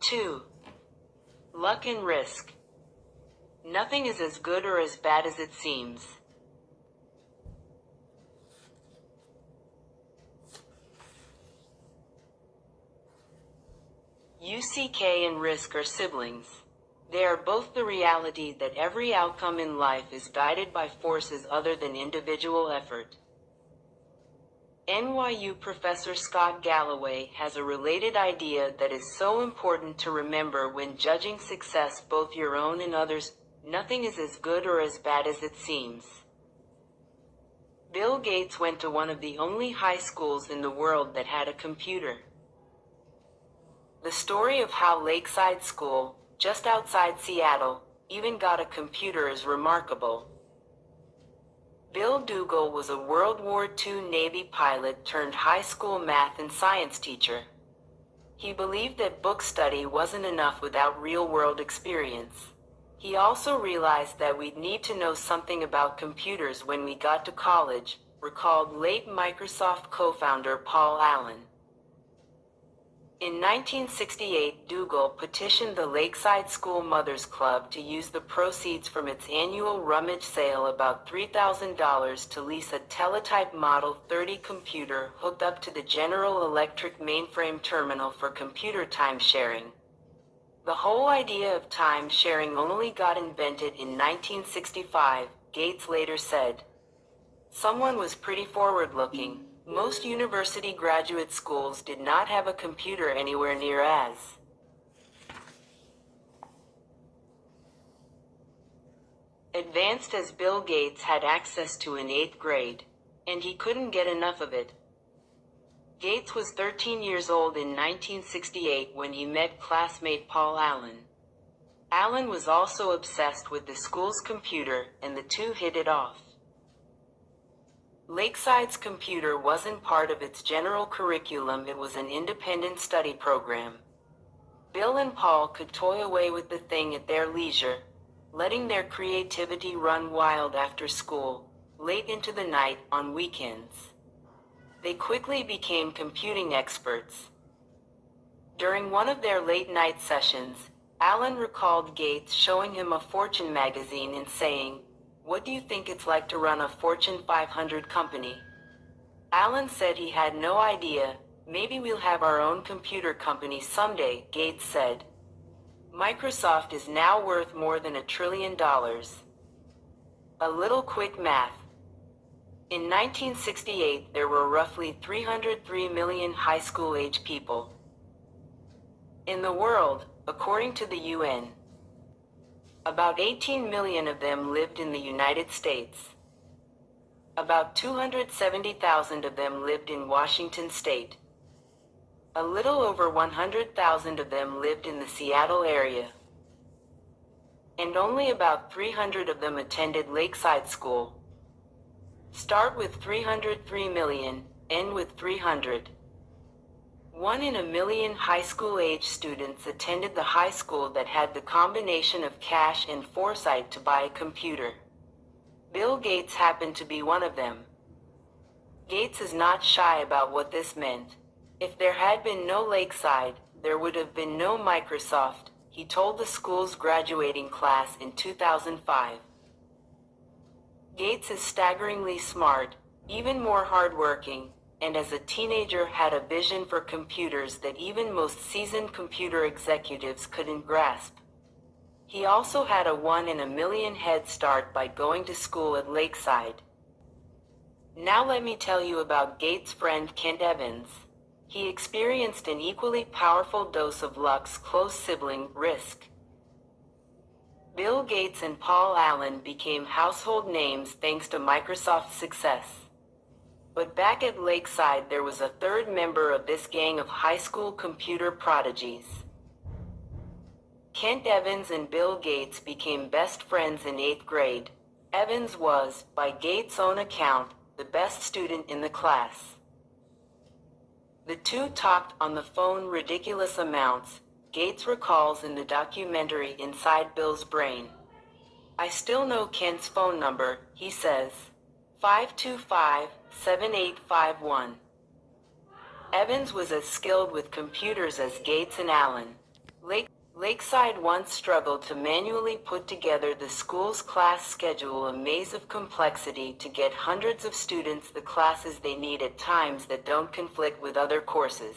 2. Luck and risk. Nothing is as good or as bad as it seems. UCK and risk are siblings. They are both the reality that every outcome in life is guided by forces other than individual effort. NYU professor Scott Galloway has a related idea that is so important to remember when judging success, both your own and others. Nothing is as good or as bad as it seems. Bill Gates went to one of the only high schools in the world that had a computer. The story of how Lakeside School, just outside Seattle, even got a computer is remarkable. Bill Dougal was a World War II Navy pilot turned high school math and science teacher. He believed that book study wasn't enough without real-world experience. He also realized that we'd need to know something about computers when we got to college, recalled late Microsoft co-founder Paul Allen. In 1968, Dougal petitioned the Lakeside School Mothers Club to use the proceeds from its annual rummage sale, about $3,000, to lease a teletype Model 30 computer hooked up to the General Electric mainframe terminal for computer time sharing. The whole idea of time sharing only got invented in 1965, Gates later said. Someone was pretty forward-looking. Most university graduate schools did not have a computer anywhere near as advanced as Bill Gates had access to in 8th grade, and he couldn't get enough of it. Gates was 13 years old in 1968 when he met classmate Paul Allen. Allen was also obsessed with the school's computer, and the two hit it off. Lakeside's computer wasn't part of its general curriculum, it was an independent study program. Bill and Paul could toy away with the thing at their leisure, letting their creativity run wild after school, late into the night, on weekends. They quickly became computing experts. During one of their late-night sessions, Allen recalled Gates showing him a Fortune magazine and saying, "What do you think it's like to run a Fortune 500 company?" Allen said he had no idea. "Maybe we'll have our own computer company someday," Gates said. Microsoft is now worth more than $1 trillion. A little quick math. In 1968, there were roughly 303 million high school-age people in the world, according to the UN. About 18 million of them lived in the United States. About 270,000 of them lived in Washington state. A little over 100,000 of them lived in the Seattle area. And only about 300 of them attended Lakeside School. Start with 303 million, end with 300. 1 in a million high school-age students attended the high school that had the combination of cash and foresight to buy a computer. Bill Gates happened to be one of them. Gates is not shy about what this meant. If there had been no Lakeside, there would have been no Microsoft, he told the school's graduating class in 2005. Gates is staggeringly smart, even more hardworking, and as a teenager had a vision for computers that even most seasoned computer executives couldn't grasp. He also had a 1 in a million head start by going to school at Lakeside. Now let me tell you about Gates' friend Kent Evans. He experienced an equally powerful dose of luck's close sibling, risk. Bill Gates and Paul Allen became household names thanks to Microsoft's success. But back at Lakeside there was a third member of this gang of high school computer prodigies. Kent Evans and Bill Gates became best friends in 8th grade. Evans was, by Gates' own account, the best student in the class. The two talked on the phone ridiculous amounts, Gates recalls in the documentary Inside Bill's Brain. "I still know Kent's phone number," he says. 525-7851. Evans was as skilled with computers as Gates and Allen. Lakeside once struggled to manually put together the school's class schedule, a maze of complexity to get hundreds of students the classes they need at times that don't conflict with other courses.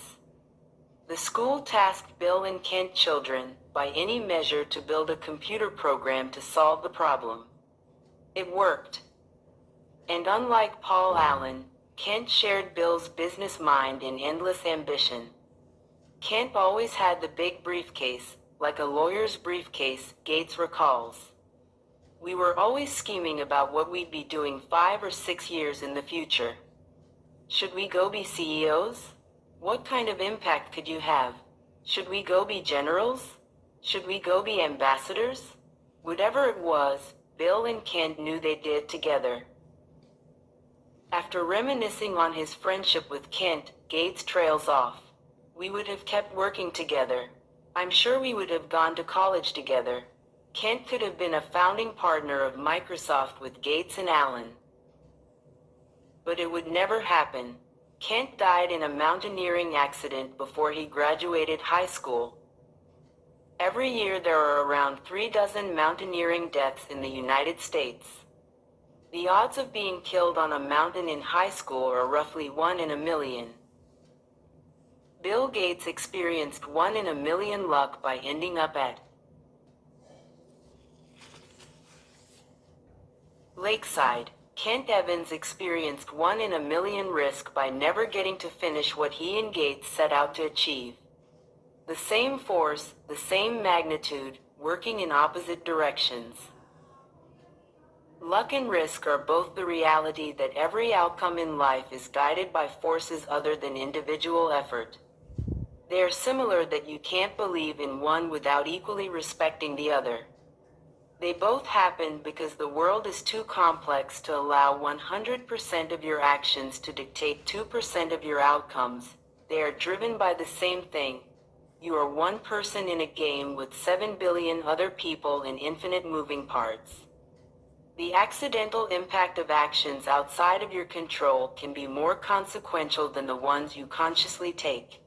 The school tasked Bill and Kent children, by any measure, to build a computer program to solve the problem. It worked. And unlike Paul Allen, Kent shared Bill's business mind and endless ambition. Kent always had the big briefcase, like a lawyer's briefcase, Gates recalls. We were always scheming about what we'd be doing 5 or 6 years in the future. Should we go be CEOs? What kind of impact could you have? Should we go be generals? Should we go be ambassadors? Whatever it was, Bill and Kent knew they did together. After reminiscing on his friendship with Kent, Gates trails off. We would have kept working together. I'm sure we would have gone to college together. Kent could have been a founding partner of Microsoft with Gates and Allen. But it would never happen. Kent died in a mountaineering accident before he graduated high school. Every year there are around 36 mountaineering deaths in the United States. The odds of being killed on a mountain in high school are roughly 1 in a million. Bill Gates experienced 1 in a million luck by ending up at Lakeside. Kent Evans experienced 1 in a million risk by never getting to finish what he and Gates set out to achieve. The same force, the same magnitude, working in opposite directions. Luck and risk are both the reality that every outcome in life is guided by forces other than individual effort. They are similar that you can't believe in one without equally respecting the other. They both happen because the world is too complex to allow 100% of your actions to dictate 2% of your outcomes. They are driven by the same thing. You are one person in a game with 7 billion other people and infinite moving parts. The accidental impact of actions outside of your control can be more consequential than the ones you consciously take.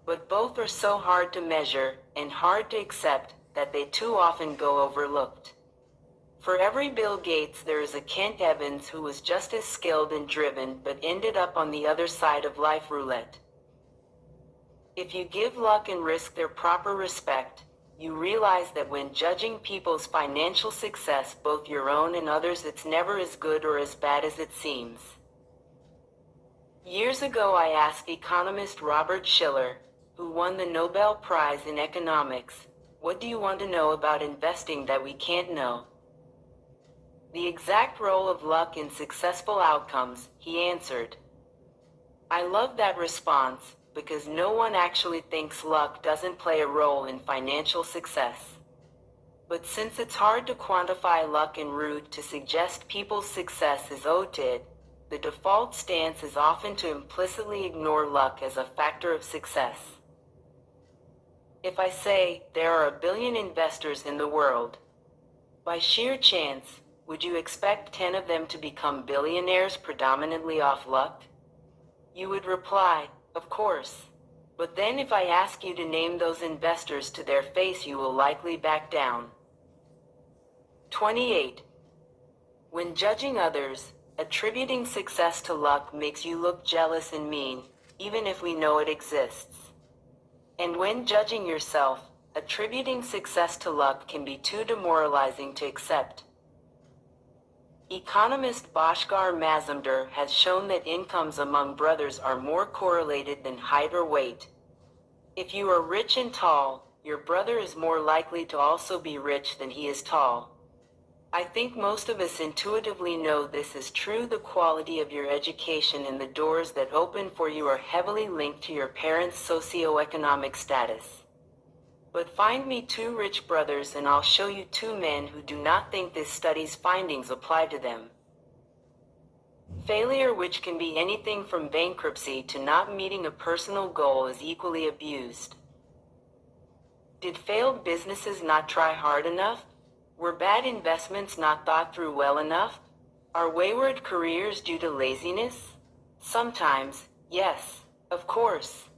But both are so hard to measure, and hard to accept, that they too often go overlooked. For every Bill Gates there is a Kent Evans who was just as skilled and driven but ended up on the other side of life roulette. If you give luck and risk their proper respect, you realize that when judging people's financial success, both your own and others, it's never as good or as bad as it seems. Years ago I asked economist Robert Shiller, who won the Nobel Prize in economics, "What do you want to know about investing that we can't know?" The exact role of luck in successful outcomes, he answered. I love that response, because no one actually thinks luck doesn't play a role in financial success. But since it's hard to quantify luck and rude to suggest people's success is owed to it, the default stance is often to implicitly ignore luck as a factor of success. If I say, there are 1 billion investors in the world, by sheer chance, would you expect 10 of them to become billionaires predominantly off luck? You would reply, of course. But then if I ask you to name those investors to their face, you will likely back down. 28. When judging others, attributing success to luck makes you look jealous and mean, even if we know it exists. And when judging yourself, attributing success to luck can be too demoralizing to accept. Economist Bhaskar Mazumdar has shown that incomes among brothers are more correlated than height or weight. If you are rich and tall, your brother is more likely to also be rich than he is tall. I think most of us intuitively know this is true. The quality of your education and the doors that open for you are heavily linked to your parents' socioeconomic status. But find me 2 rich brothers and I'll show you 2 men who do not think this study's findings apply to them. Failure, which can be anything from bankruptcy to not meeting a personal goal, is equally abused. Did failed businesses not try hard enough? Were bad investments not thought through well enough? Are wayward careers due to laziness? Sometimes, yes, of course.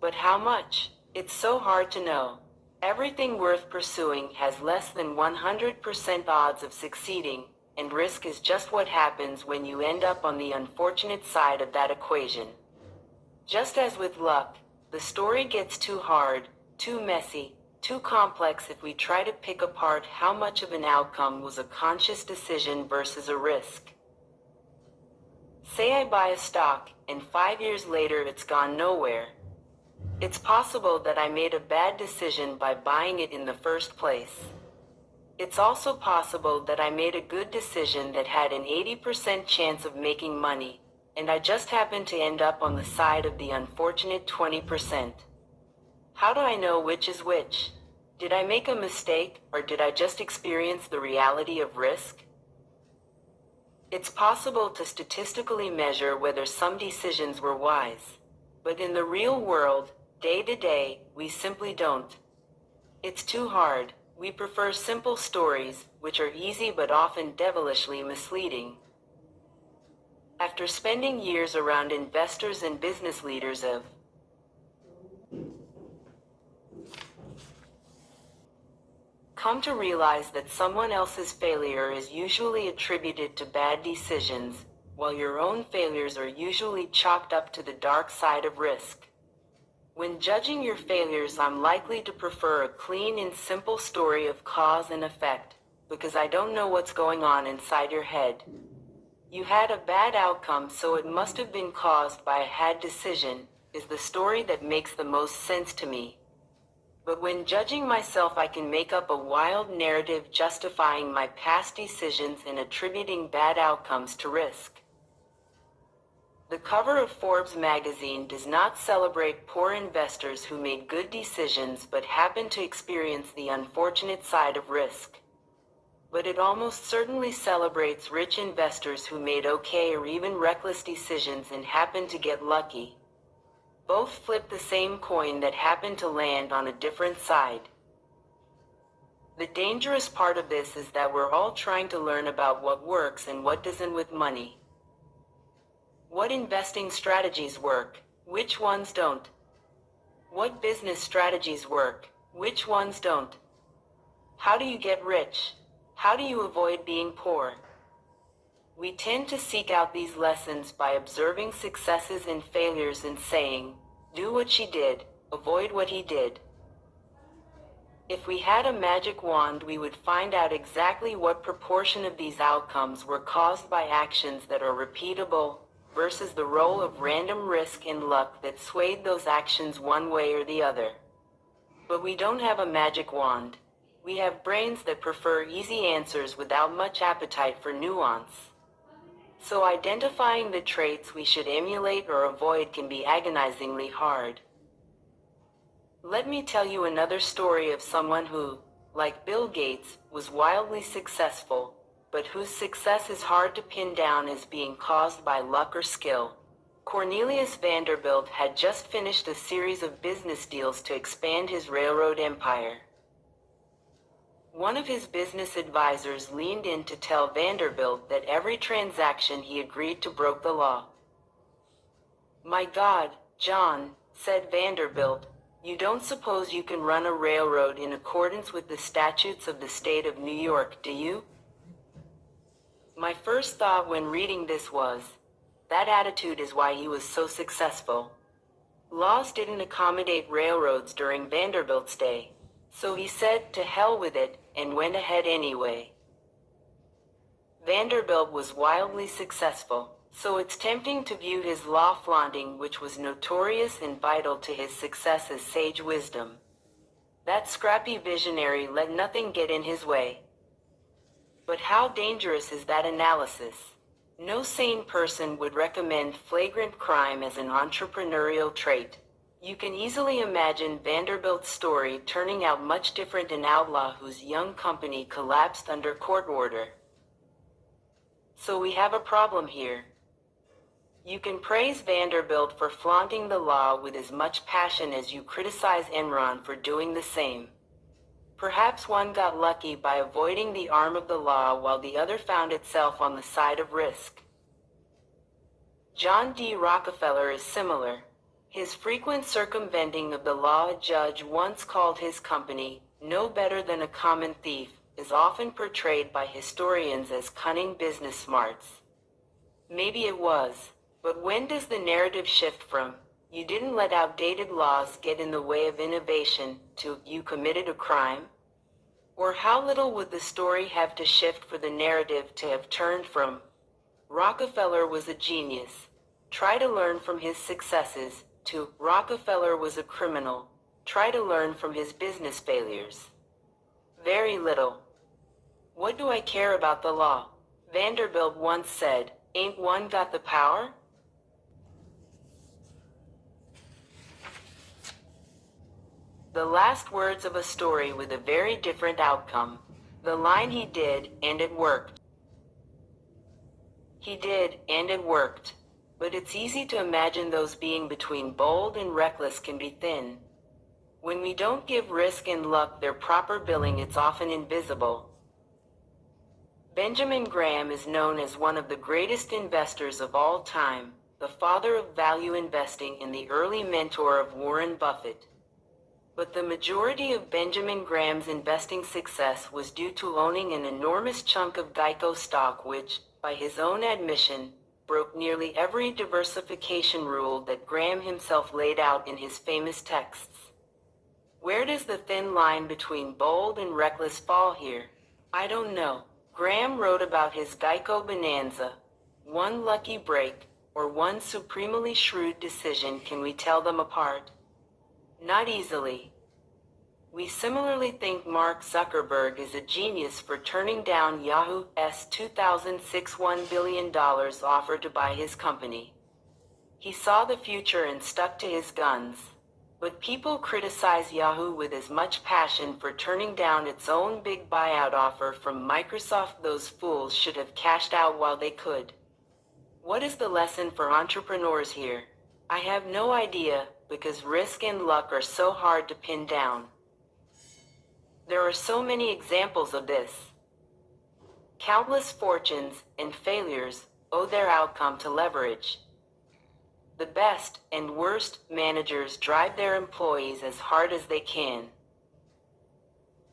But how much? It's so hard to know. Everything worth pursuing has less than 100% odds of succeeding, and risk is just what happens when you end up on the unfortunate side of that equation. Just as with luck, the story gets too hard, too messy, too complex if we try to pick apart how much of an outcome was a conscious decision versus a risk. Say I buy a stock, and 5 years later it's gone nowhere. It's possible that I made a bad decision by buying it in the first place. It's also possible that I made a good decision that had an 80% chance of making money, and I just happened to end up on the side of the unfortunate 20%. How do I know which is which? Did I make a mistake, or did I just experience the reality of risk? It's possible to statistically measure whether some decisions were wise. But in the real world, day to day, we simply don't. It's too hard. We prefer simple stories, which are easy but often devilishly misleading. After spending years around investors and business leaders, I've come to realize that someone else's failure is usually attributed to bad decisions, while your own failures are usually chalked up to the dark side of risk. When judging your failures, I'm likely to prefer a clean and simple story of cause and effect, because I don't know what's going on inside your head. You had a bad outcome, so it must have been caused by a bad decision, is the story that makes the most sense to me. But when judging myself, I can make up a wild narrative justifying my past decisions and attributing bad outcomes to risk. The cover of Forbes magazine does not celebrate poor investors who made good decisions but happened to experience the unfortunate side of risk. But it almost certainly celebrates rich investors who made okay or even reckless decisions and happened to get lucky. Both flip the same coin that happened to land on a different side. The dangerous part of this is that we're all trying to learn about what works and what doesn't with money. What investing strategies work? Which ones don't? What business strategies work? Which ones don't? How do you get rich? How do you avoid being poor? We tend to seek out these lessons by observing successes and failures and saying, do what she did, avoid what he did. If we had a magic wand, we would find out exactly what proportion of these outcomes were caused by actions that are repeatable, versus the role of random risk and luck that swayed those actions one way or the other. But we don't have a magic wand. We have brains that prefer easy answers without much appetite for nuance. So identifying the traits we should emulate or avoid can be agonizingly hard. Let me tell you another story of someone who, like Bill Gates, was wildly successful, but whose success is hard to pin down as being caused by luck or skill. Cornelius Vanderbilt had just finished a series of business deals to expand his railroad empire. One of his business advisors leaned in to tell Vanderbilt that every transaction he agreed to broke the law. "My God, John," said Vanderbilt, "you don't suppose you can run a railroad in accordance with the statutes of the state of New York, do you?" My first thought when reading this was, that attitude is why he was so successful. Laws didn't accommodate railroads during Vanderbilt's day. So he said, to hell with it, and went ahead anyway. Vanderbilt was wildly successful, so it's tempting to view his law flaunting, which was notorious and vital to his success, as sage wisdom. That scrappy visionary let nothing get in his way. But how dangerous is that analysis? No sane person would recommend flagrant crime as an entrepreneurial trait. You can easily imagine Vanderbilt's story turning out much different: an outlaw whose young company collapsed under court order. So we have a problem here. You can praise Vanderbilt for flaunting the law with as much passion as you criticize Enron for doing the same. Perhaps one got lucky by avoiding the arm of the law while the other found itself on the side of risk. John D. Rockefeller is similar. His frequent circumventing of the law, a judge once called his company no better than a common thief, is often portrayed by historians as cunning business smarts. Maybe it was, but when does the narrative shift from "you didn't let outdated laws get in the way of innovation" to "you committed a crime"? Or how little would the story have to shift for the narrative to have turned from "Rockefeller was a genius, try to learn from his successes" to "Rockefeller was a criminal, try to learn from his business failures"? Very little. What do I care about the law? Vanderbilt once said, "Ain't one got the power?" The last words of a story with a very different outcome. The line "he did, and it worked." He did, and it worked. But it's easy to imagine those being between bold and reckless can be thin. When we don't give risk and luck their proper billing, it's often invisible. Benjamin Graham is known as one of the greatest investors of all time, the father of value investing and the early mentor of Warren Buffett. But the majority of Benjamin Graham's investing success was due to owning an enormous chunk of Geico stock which, by his own admission, broke nearly every diversification rule that Graham himself laid out in his famous texts. Where does the thin line between bold and reckless fall here? I don't know. Graham wrote about his Geico bonanza. One lucky break, or one supremely shrewd decision. Can we tell them apart? Not easily. We similarly think Mark Zuckerberg is a genius for turning down Yahoo's 2006 $1 billion offer to buy his company. He saw the future and stuck to his guns. But people criticize Yahoo with as much passion for turning down its own big buyout offer from Microsoft. Those fools should have cashed out while they could. What is the lesson for entrepreneurs here? I have no idea, because risk and luck are so hard to pin down. There are so many examples of this. Countless fortunes and failures owe their outcome to leverage. The best and worst managers drive their employees as hard as they can.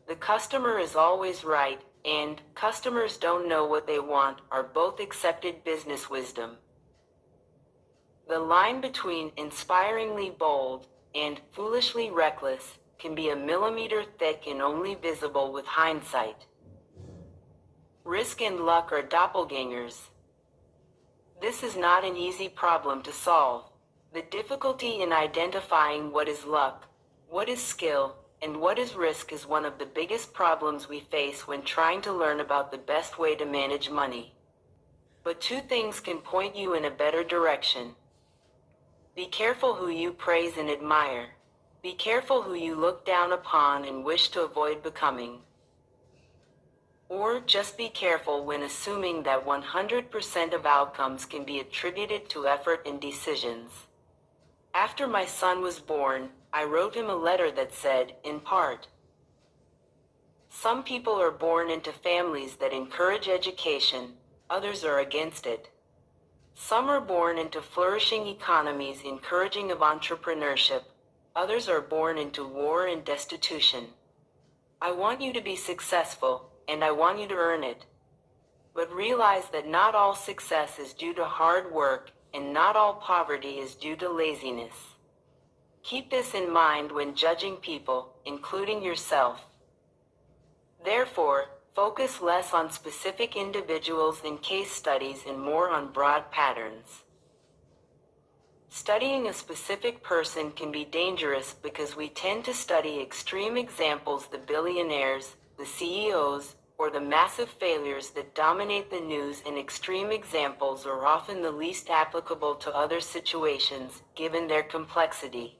The customer is always right, and customers don't know what they want are both accepted business wisdom. The line between inspiringly bold and foolishly reckless can be a millimeter thick and only visible with hindsight. Risk and luck are doppelgangers. This is not an easy problem to solve. The difficulty in identifying what is luck, what is skill, and what is risk is one of the biggest problems we face when trying to learn about the best way to manage money. But two things can point you in a better direction. Be careful who you praise and admire. Be careful who you look down upon and wish to avoid becoming. Or just be careful when assuming that 100% of outcomes can be attributed to effort and decisions. After my son was born, I wrote him a letter that said, in part, "Some people are born into families that encourage education, others are against it. Some are born into flourishing economies encouraging of entrepreneurship, others are born into war and destitution. I want you to be successful, and I want you to earn it. But realize that not all success is due to hard work, and not all poverty is due to laziness. Keep this in mind when judging people, including yourself. Therefore, focus less on specific individuals and case studies and more on broad patterns." Studying a specific person can be dangerous because we tend to study extreme examples, the billionaires, the CEOs, or the massive failures that dominate the news, and extreme examples are often the least applicable to other situations, given their complexity.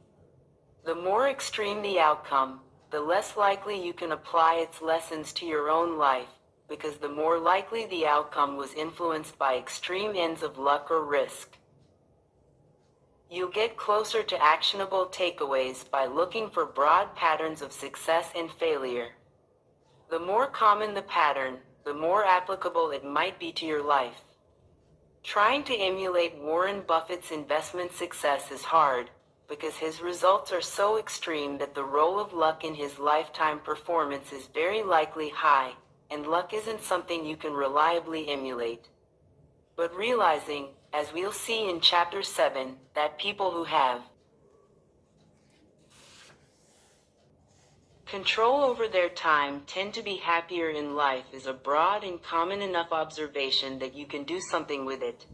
The more extreme the outcome, the less likely you can apply its lessons to your own life, because the more likely the outcome was influenced by extreme ends of luck or risk. You'll get closer to actionable takeaways by looking for broad patterns of success and failure. The more common the pattern, the more applicable it might be to your life. Trying to emulate Warren Buffett's investment success is hard, because his results are so extreme that the role of luck in his lifetime performance is very likely high, and luck isn't something you can reliably emulate. But realizing, as we'll see in Chapter 7, that people who have control over their time tend to be happier in life is a broad and common enough observation that you can do something with it.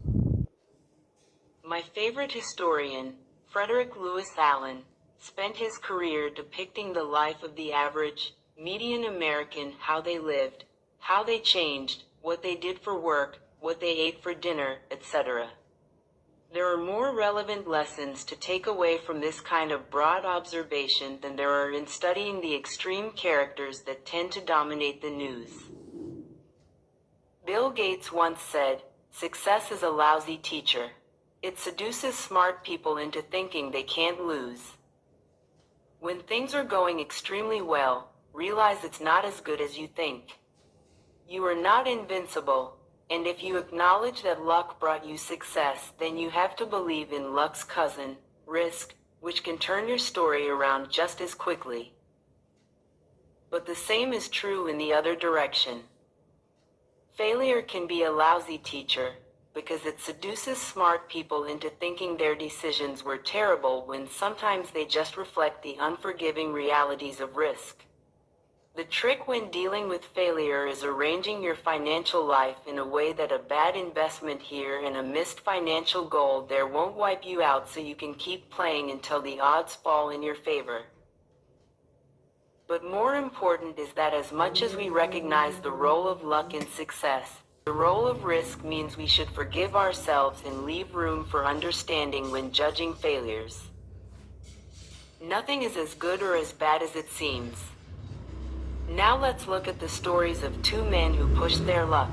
My favorite historian, Frederick Lewis Allen, spent his career depicting the life of the average, median American, how they lived, how they changed, what they did for work, what they ate for dinner, etc. There are more relevant lessons to take away from this kind of broad observation than there are in studying the extreme characters that tend to dominate the news. Bill Gates once said, "Success is a lousy teacher. It seduces smart people into thinking they can't lose." When things are going extremely well, realize it's not as good as you think. You are not invincible, and if you acknowledge that luck brought you success, then you have to believe in luck's cousin, risk, which can turn your story around just as quickly. But the same is true in the other direction. Failure can be a lousy teacher, because it seduces smart people into thinking their decisions were terrible when sometimes they just reflect the unforgiving realities of risk. The trick when dealing with failure is arranging your financial life in a way that a bad investment here and a missed financial goal there won't wipe you out, so you can keep playing until the odds fall in your favor. But more important is that as much as we recognize the role of luck in success, the role of risk means we should forgive ourselves and leave room for understanding when judging failures. Nothing is as good or as bad as it seems. Now let's look at the stories of two men who pushed their luck.